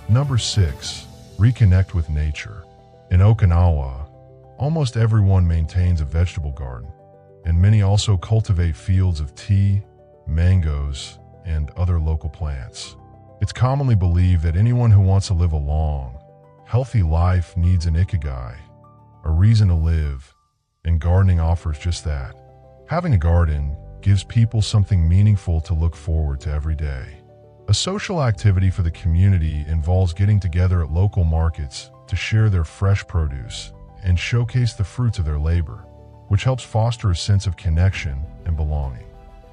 Number 6. Reconnect with nature. In Okinawa, almost everyone maintains a vegetable garden, and many also cultivate fields of tea, mangoes, and other local plants. It's commonly believed that anyone who wants to live a long, healthy life needs an ikigai, a reason to live, and gardening offers just that. Having a garden gives people something meaningful to look forward to every day. A social activity for the community involves getting together at local markets to share their fresh produce and showcase the fruits of their labor, which helps foster a sense of connection and belonging.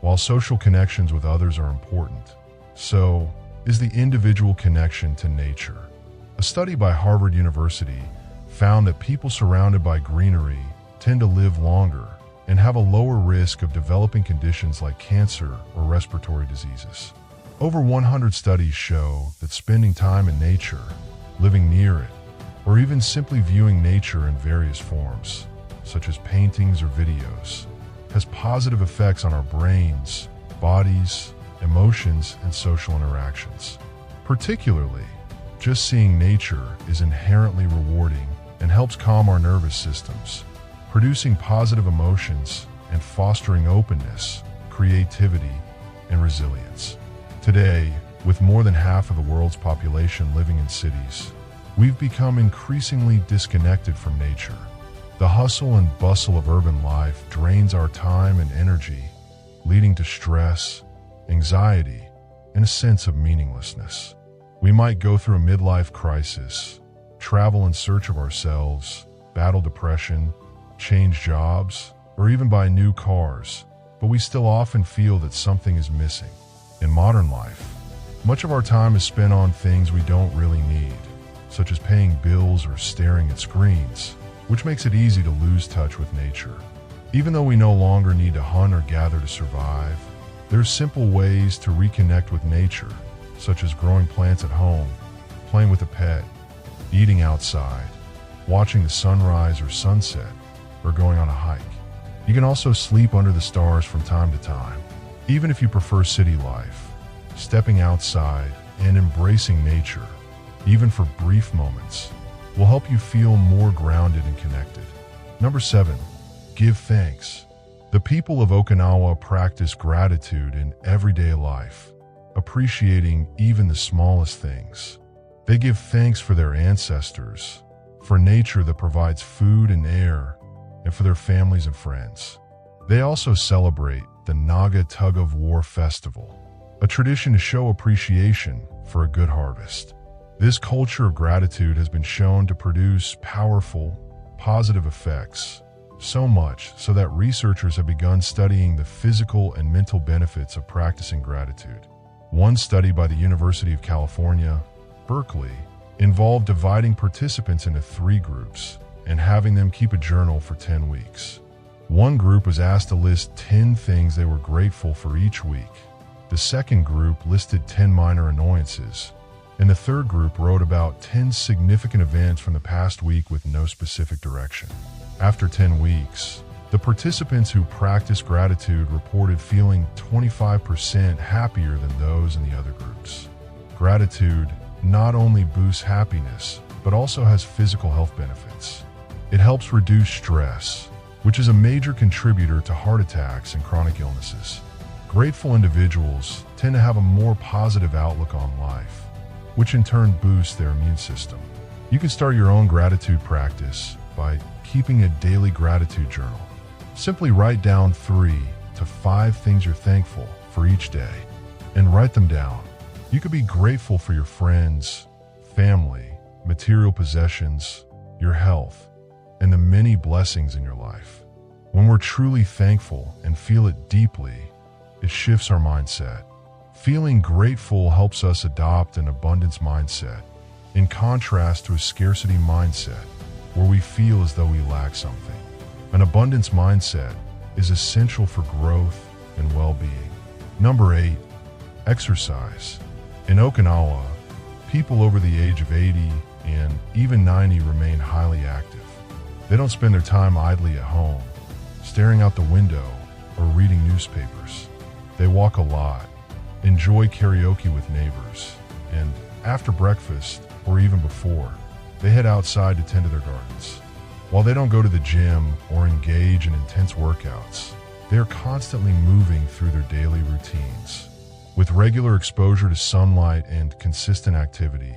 While social connections with others are important, so is the individual connection to nature. A study by Harvard University found that people surrounded by greenery tend to live longer and have a lower risk of developing conditions like cancer or respiratory diseases. Over 100 studies show that spending time in nature, living near it, or even simply viewing nature in various forms, such as paintings or videos, has positive effects on our brains, bodies, emotions, and social interactions. Particularly, just seeing nature is inherently rewarding and helps calm our nervous systems, producing positive emotions and fostering openness, creativity, and resilience. Today, with more than half of the world's population living in cities, we've become increasingly disconnected from nature. The hustle and bustle of urban life drains our time and energy, leading to stress, anxiety, and a sense of meaninglessness. We might go through a midlife crisis, travel in search of ourselves, battle depression, change jobs, or even buy new cars, but we still often feel that something is missing. In modern life, much of our time is spent on things we don't really need, such as paying bills or staring at screens, which makes it easy to lose touch with nature. Even though we no longer need to hunt or gather to survive, there are simple ways to reconnect with nature, such as growing plants at home, playing with a pet, eating outside, watching the sunrise or sunset, or going on a hike. You can also sleep under the stars from time to time. Even if you prefer city life, stepping outside and embracing nature, even for brief moments, will help you feel more grounded and connected. Number 7. Give thanks. The people of Okinawa practice gratitude in everyday life, appreciating even the smallest things. They give thanks for their ancestors, for nature that provides food and air, and for their families and friends. They also celebrate the Naga Tug-of-War Festival, a tradition to show appreciation for a good harvest. This culture of gratitude has been shown to produce powerful, positive effects, so much so that researchers have begun studying the physical and mental benefits of practicing gratitude. One study by the University of California, Berkeley, involved dividing participants into 3 groups and having them keep a journal for 10 weeks. One group was asked to list 10 things they were grateful for each week. The second group listed 10 minor annoyances, and the third group wrote about 10 significant events from the past week with no specific direction. After 10 weeks, the participants who practiced gratitude reported feeling 25% happier than those in the other groups. Gratitude not only boosts happiness, but also has physical health benefits. It helps reduce stress, which is a major contributor to heart attacks and chronic illnesses. Grateful individuals tend to have a more positive outlook on life, which in turn boosts their immune system. You can start your own gratitude practice by keeping a daily gratitude journal. Simply write down 3 to 5 things you're thankful for each day, and write them down. You could be grateful for your friends, family, material possessions, your health, and the many blessings in your life. When we're truly thankful and feel it deeply, it shifts our mindset. Feeling grateful helps us adopt an abundance mindset, in contrast to a scarcity mindset, where we feel as though we lack something. An abundance mindset is essential for growth and well-being. Number 8. Exercise. In Okinawa, people over the age of 80 and even 90 remain highly active. They don't spend their time idly at home, staring out the window or reading newspapers. They walk a lot, enjoy karaoke with neighbors, and After breakfast, or even before, they head outside to tend to their gardens. While they don't go to the gym or engage in intense workouts, they are constantly moving through their daily routines. With regular exposure to sunlight and consistent activity,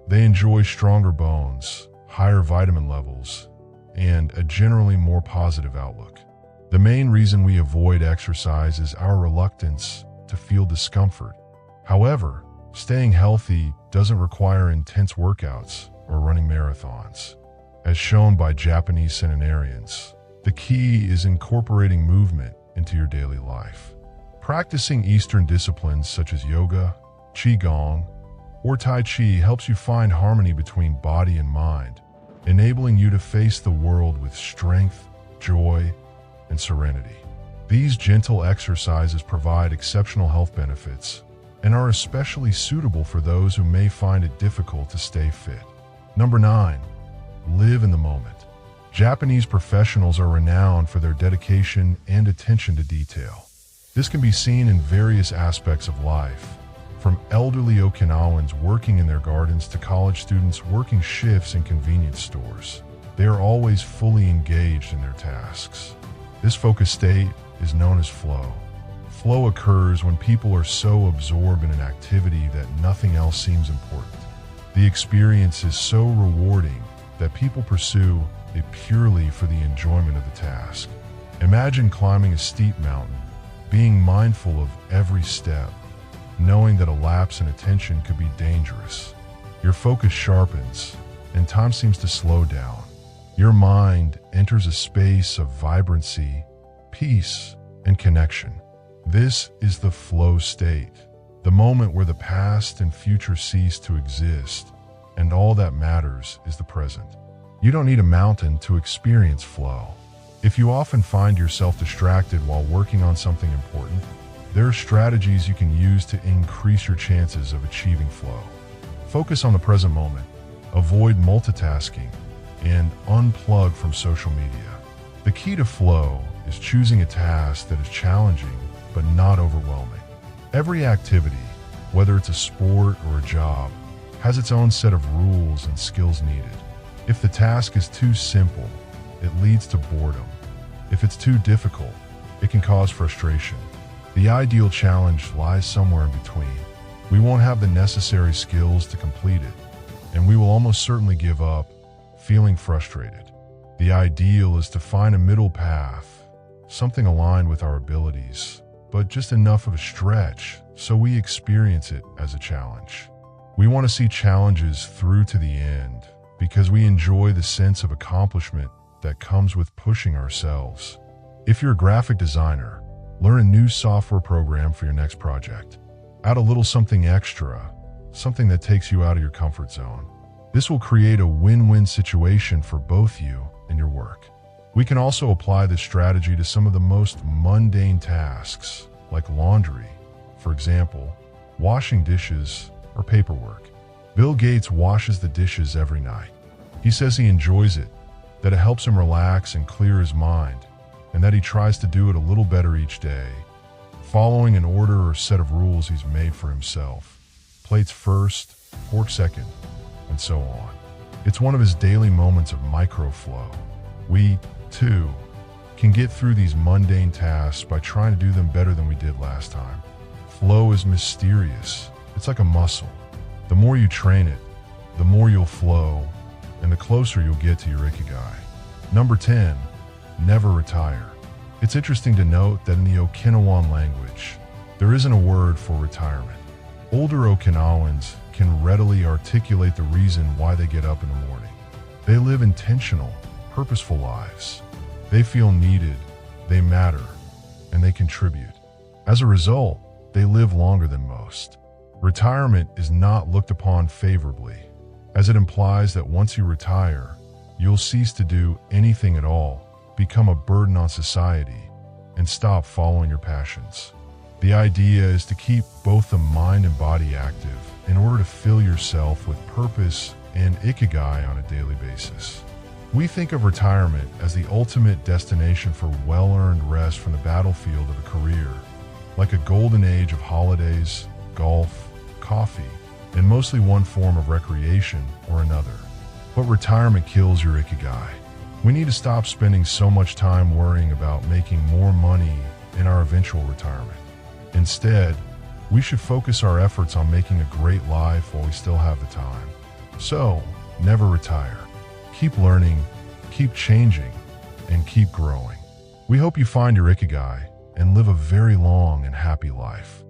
they enjoy stronger bones, higher vitamin levels, and a generally more positive outlook. The main reason we avoid exercise is our reluctance to feel discomfort. However, staying healthy doesn't require intense workouts or running marathons. As shown by Japanese centenarians, the key is incorporating movement into your daily life. Practicing Eastern disciplines such as yoga, qigong, or tai chi helps you find harmony between body and mind, enabling you to face the world with strength, joy, and serenity. These gentle exercises provide exceptional health benefits and are especially suitable for those who may find it difficult to stay fit. Number 9. Live in the moment. Japanese professionals are renowned for their dedication and attention to detail. This can be seen in various aspects of life, from elderly Okinawans working in their gardens to college students working shifts in convenience stores. They are always fully engaged in their tasks. This focused state is known as flow. Flow occurs when people are so absorbed in an activity that nothing else seems important. The experience is so rewarding that people pursue it purely for the enjoyment of the task. Imagine climbing a steep mountain, being mindful of every step, knowing that a lapse in attention could be dangerous. Your focus sharpens, and time seems to slow down. Your mind enters a space of vibrancy, peace, and connection. This is the flow state, the moment where the past and future cease to exist, and all that matters is the present. You don't need a mountain to experience flow. If you often find yourself distracted while working on something important, there are strategies you can use to increase your chances of achieving flow. Focus on the present moment, avoid multitasking, and unplug from social media. The key to flow is choosing a task that is challenging but not overwhelming. Every activity, whether it's a sport or a job, has its own set of rules and skills needed. If the task is too simple, it leads to boredom. If it's too difficult, it can cause frustration. The ideal challenge lies somewhere in between. We won't have the necessary skills to complete it, and we will almost certainly give up, feeling frustrated. The ideal is to find a middle path, something aligned with our abilities, but just enough of a stretch so we experience it as a challenge. We want to see challenges through to the end because we enjoy the sense of accomplishment that comes with pushing ourselves. If you're a graphic designer, learn a new software program for your next project. Add a little something extra, something that takes you out of your comfort zone. This will create a win-win situation for both you and your work. We can also apply this strategy to some of the most mundane tasks, like laundry, for example, washing dishes or paperwork. Bill Gates washes the dishes every night. He says he enjoys it, that it helps him relax and clear his mind, and that he tries to do it a little better each day, following an order or set of rules he's made for himself. Plates first, fork second, and so on. It's one of his daily moments of micro-flow. We, too, can get through these mundane tasks by trying to do them better than we did last time. Flow is mysterious. It's like a muscle. The more you train it, the more you'll flow, and the closer you'll get to your ikigai. Number 10, never retire. It's interesting to note that in the Okinawan language, there isn't a word for retirement. Older Okinawans can readily articulate the reason why they get up in the morning. They live intentional, purposeful lives. They feel needed, they matter, and they contribute. As a result, they live longer than most. Retirement is not looked upon favorably, as it implies that once you retire, you'll cease to do anything at all, become a burden on society, and stop following your passions. The idea is to keep both the mind and body active in order to fill yourself with purpose and ikigai on a daily basis. We think of retirement as the ultimate destination for well-earned rest from the battlefield of a career, like a golden age of holidays, golf, coffee, in mostly one form of recreation or another. But retirement kills your ikigai. We need to stop spending so much time worrying about making more money in our eventual retirement. Instead, we should focus our efforts on making a great life while we still have the time. So, never retire. Keep learning, keep changing, and keep growing. We hope you find your ikigai and live a very long and happy life.